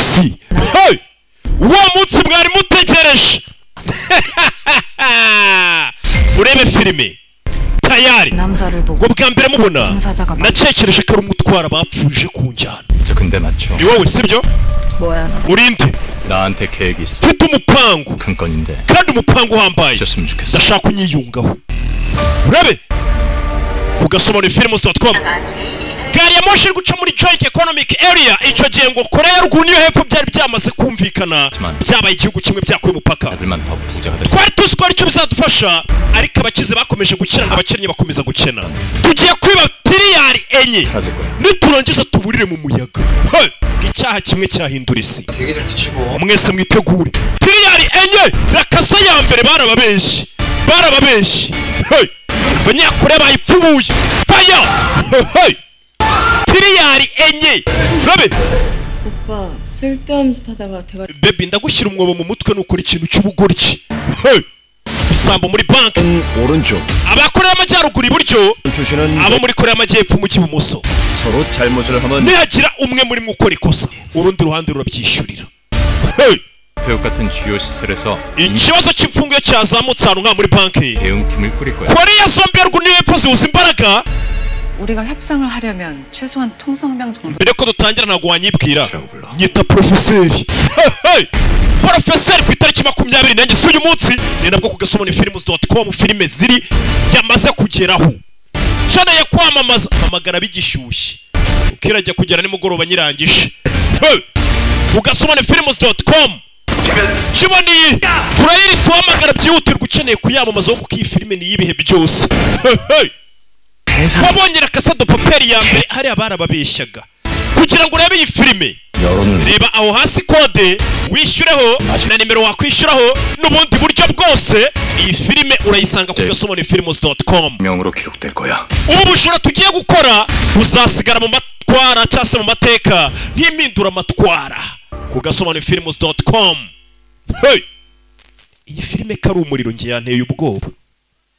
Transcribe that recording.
isi. Hey! Wa munsi mwari mutegereje. Urebe filime tayari ngo bwa mbere mubona nacekereje ko ari umutwara bapfuje kunjyana. 근데 맞죠? Ni wowe sibyo? 뭐야? urinde 나한테 계획이 있어. mfite umupangu 큰 건인데. kandi umupangu wambaye. 줬으면 좋겠어. ndashaka unyiyungaho. Urebe kugasoma films.com. Gari ya moshi iri guca muri joint economic area. Icyo gihe ngo Korea ya ruguru niyo hepfo byari byamaze kumvikana, byabaye igihugu kimwe byakuye umupaka. Twari tuzi ko aricyo bizadufasha, ariko abakize bakomeje gukira ngo abakennye bakomeza gukena. Tugiye kwiba tiriyari enye niturangiza tuburire mu muyaga. Icyaha kimwe cyahindura isi. Mwese mwitegure tiriyari enye. Rakasa ya mbere barababeshye. Abanyakoreya bayipfubuye. Fire! tiriyari enye. Rabe 오빠 쓸데없는 짓 하다가 대가리. Baby ndagushyira umwobo mu mutwe nukora ikintu cy'ubugoryi. Bisambo muri bank 오른쪽. abakoreya amajyaruguru iburyo, 주시는 abo muri Koreya amajyepfo mu kibumoso. 서로 잘못을 하면 nihagira umwe muri mwe ukora ikosa, urundi ruhande rurabyishyurira. 배역 같은 주요 시설에서 ikibazo cy'imfunguye cyazamutse ahantu nka muri banki. 대응팀을 꾸릴 거야. Koreya zombi ya ruguru niyo hepfo zihuza imbaraga. 우리가 협상을 하려면 최소한 통성명 정도. mbere ko dutangira ntabwo wanyibwira nyita profeseri. Profeseri ku itariki 20 nanjye si uyu munsi ni nabwo kugasoma films.com filime ziri yamaze kugeraho. Nkeneye kwamamaza amagana bigishyushye ukirajya kugera nimugoroba nyirangije. Kugasoma films.com kiboniye turayiri tuhamagara byihutirwa ukeneye kuyamamaza kuko iyi filime ni yibihe byose. wabonye Rakasa de Papel ya mbere hari abarababeshyaga kugira ngo urebe iyi filime. Reba aho hasi kode wishyureho na nimero wakwishyuraho n'ubundi buryo bwose. Iyi filime urayisanga ku gasomoni films.com. 명으로 기록될 거야. ubu bujura tugiye gukora buzasigara mu matwara cyangwa se mu mateka nk'impindura amatwara ku gasomoni films.com. Iyi filime kari umuriro ngiye yanteye ubwoba.